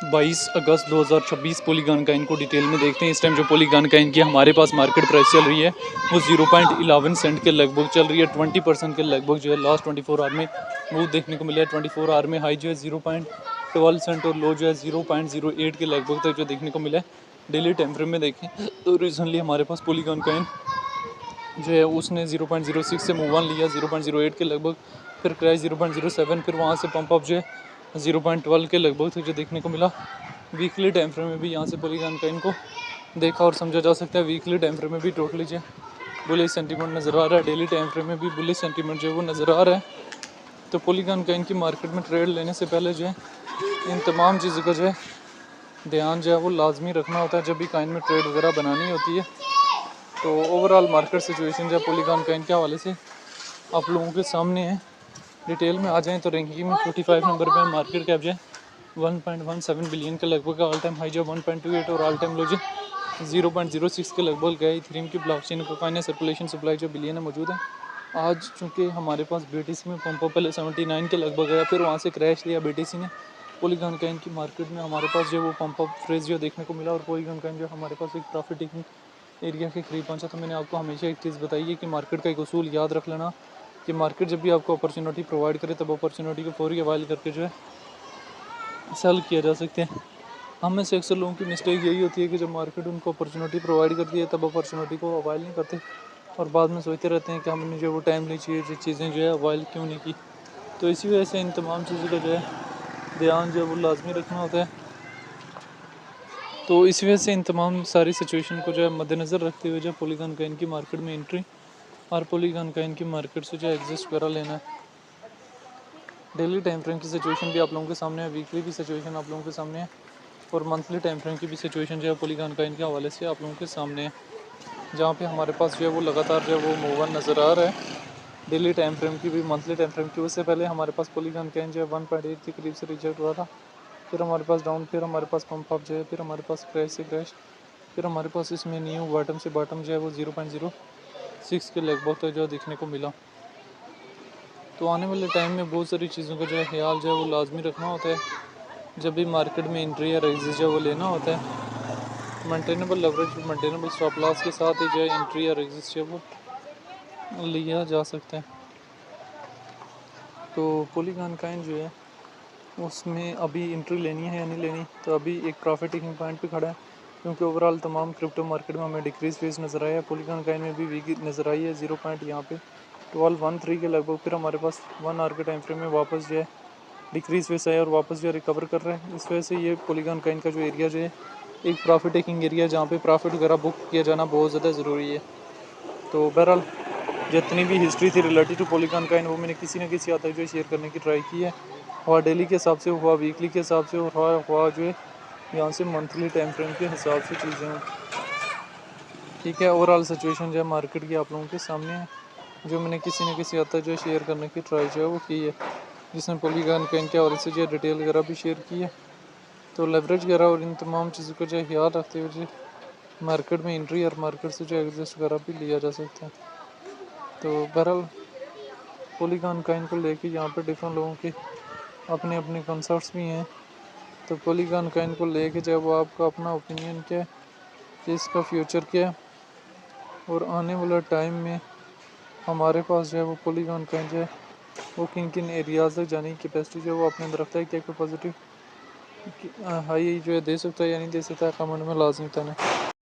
22 अगस्त 2026 polygon coin को detail में देखते हैं। इस टाइम जो पॉलीगॉन कॉइन की हमारे पास मार्केट प्राइस चल रही है वो 0.11 सेंट के लगभग चल रही है। 20% के लगभग जो है लास्ट 24 आवर में वो देखने को मिला है। 24 आवर में हाई जो है 0.12 सेंट और लो जो है 0.08 के लगभग तक जो देखने को मिला है। डेली टाइम फ्रेम में देखें तो रिसेंटली हमारे पास पॉलीगॉन कॉइन जो है उसने 0.06 से मूव ऑन लिया 0.08 के लगभग, फिर क्रैश 0.07, फिर वहाँ से पंप अप जो है 0.12 के लगभग तक जो देखने को मिला। वीकली टाइम फ्रेम में भी यहाँ से पॉलीगॉन कॉइन को देखा और समझा जा सकता है। वीकली टाइम फ्रेम में भी टोटली जो बुलिश सेंटीमेंट नज़र आ रहा है। डेली टाइम फ्रेम में भी बुलिश सेंटीमेंट जो है वो नज़र आ रहा है। तो पॉलीगॉन कॉइन की मार्केट में ट्रेड लेने से पहले जो है इन तमाम चीज़ों का जो है ध्यान जो है वो लाजमी रखना होता है जब भी कॉइन में ट्रेड वगैरह बनानी होती है। तो ओवरऑल मार्केट सिचुएशन जो पॉलीगॉन कॉइन के हवाले से आप लोगों के सामने है। डिटेल में आ जाएं तो रैंकिंग में 45 नंबर पे मार्केट कैप जो है 1.17 बिलियन के लगभग, ऑल टाइम हाई जो 1.28 और ऑल टाइम लो जो 0.06 के लगभग गए। इथेरियम की ब्लॉकचेन का कॉइन है, सर्कुलेशन सप्लाई जो बिलियन है मौजूद है। आज चूँकि हमारे पास BTC में पंप पहले 79 के लगभग गया, फिर वहाँ से क्रैश लिया BTC ने। पॉलीगॉन कॉइन की मार्केट में हमारे पास जो वो पंप अप फ्रेज जो देखने को मिला और पॉलीगॉन कॉइन जो हमारे पास एक प्रॉफिट टेकिंग एरिया के करीब पहुंचा। तो मैंने आपको हमेशा एक चीज़ बताई है कि मार्केट का एक उसूल याद रख लेना कि मार्केट जब भी आपको अपॉर्चुनिटी प्रोवाइड करे तब अपॉर्चुनिटी को फौरी अवाइल करके जो है सेल किया जा सकते हैं। हम में से अक्सर लोगों की मिस्टेक यही होती है कि जब मार्केट उनको अपॉर्चुनिटी प्रोवाइड करती है तब अपॉर्चुनिटी को अवाइल नहीं करते और बाद में सोचते रहते हैं कि हमने जो वो टाइम नहीं चाहिए जो चीज़ें जो है अवाइल क्यों नहीं की। तो इसी वजह से इन तमाम चीज़ों का जो है ध्यान जो है वो लाजमी रखना होता है। तो इस वजह से इन तमाम सारी सिचुएशन को जो है मद्देनज़र रखते हुए जो पॉलीगॉन कॉइन की मार्केट में एंट्री और पॉलीगॉन कॉइन की मार्केट से जो एग्जिस्ट वगैरह लेना है। डेली टाइम फ्रेम की सिचुएशन भी आप लोगों के सामने है, वीकली भी सिचुएशन आप लोगों के सामने है और मंथली टाइम फ्रेम की भी सिचुएशन जो है पॉलीगॉन कॉइन के हवाले से आप लोगों के सामने है, जहाँ पे हमारे पास जो है वो लगातार जो है वो मूव ऑन नज़र आ रहा है। डेली टाइम फ्रेम की भी, मंथली टाइम फ्रेम की। उससे पहले हमारे पास पॉलीगॉन कॉइन जो है 1.8 के करीब से रिजेक्ट हुआ था, फिर हमारे पास डाउन, फिर हमारे पास पंप अप जो है, फिर हमारे पास क्रैश से क्रैश, फिर हमारे पास इसमें न्यू बॉटम से बॉटम जो है वो 0.06 के लगभग तक जो देखने को मिला। तो आने वाले टाइम में बहुत सारी चीज़ों का जो है ख्याल जो है वो लाजमी रखना होता है जब भी मार्केट में एंट्री या एग्जिट जो है वो लेना होता है। Maintainable leverage, maintainable stop loss के साथ ही जो है एंट्री या एग्जिट जो है वो लिया जा सकता है। तो पॉलीगॉन कॉइन जो है उसमें अभी एंट्री लेनी है या नहीं लेनी, तो अभी एक प्रॉफिट टेकिंग पॉइंट पे खड़ा है क्योंकि ओवरऑल तमाम क्रिप्टो मार्केट में हमें डिक्रीज फेस नज़र आया है। पॉलीगॉन कॉइन में भी वीक नज़र आई है 0 पॉइंट यहाँ पे 1213 के लगभग, फिर हमारे पास 1 आवर के टाइम फ्रेम में वापस जो है डिक्रीज फेस आया और वापस जो है रिकवर कर रहा है। इस वजह से ये पॉलीगॉन कॉइन का जो एरिया जो है एक प्रॉफिट टेकिंग एरिया जहाँ पे प्रॉफिट वगैरह बुक किया जाना बहुत ज़्यादा ज़रूरी है। तो बहरहाल जितनी भी हिस्ट्री थी रिलेटेड टू पॉलीगॉन कॉइन वो मैंने किसी न किसी हद तक जो शेयर करने की ट्राई की है, हुआ डेली के हिसाब से, हुआ वीकली के हिसाब से, और हुआ जो है यहाँ से मंथली टाइम फ्रेम के हिसाब से चीज़ें हैं। ठीक है, ओवरऑल सिचुएशन जो है मार्केट की आप लोगों के सामने है, जो मैंने किसी न किसी हद तक जो शेयर करने की ट्राई जो है वो की है, जिसमें पॉलीगॉन कॉइन के और से जो डिटेल वगैरह भी शेयर की है। तो लेवरेज वगैरह और इन तमाम चीज़ों को जो है ख्याल रखते हुए जो मार्केट में एंट्री और मार्केट से जो एग्जिस्ट वगैरह भी लिया जा सकता है। तो बहरहाल पॉलीगॉन कॉइन को लेके यहाँ पे डिफरेंट लोगों के अपने अपने कंसर्ट्स भी हैं। तो पॉलीगॉन कॉइन को लेके जो है वो आपका अपना ओपिनियन क्या है कि इसका फ्यूचर क्या है और आने वाला टाइम में हमारे पास जो है वो पॉलीगॉन कॉइन जो है वो किन किन एरियाज़ तक जाने की कैपेसिटी जो है वो अपने अंदर रखता है, क्या कोई पॉजिटिव हाई जो है दे सकता है या नहीं दे सकता है, कमेंट में लाजमी बताना।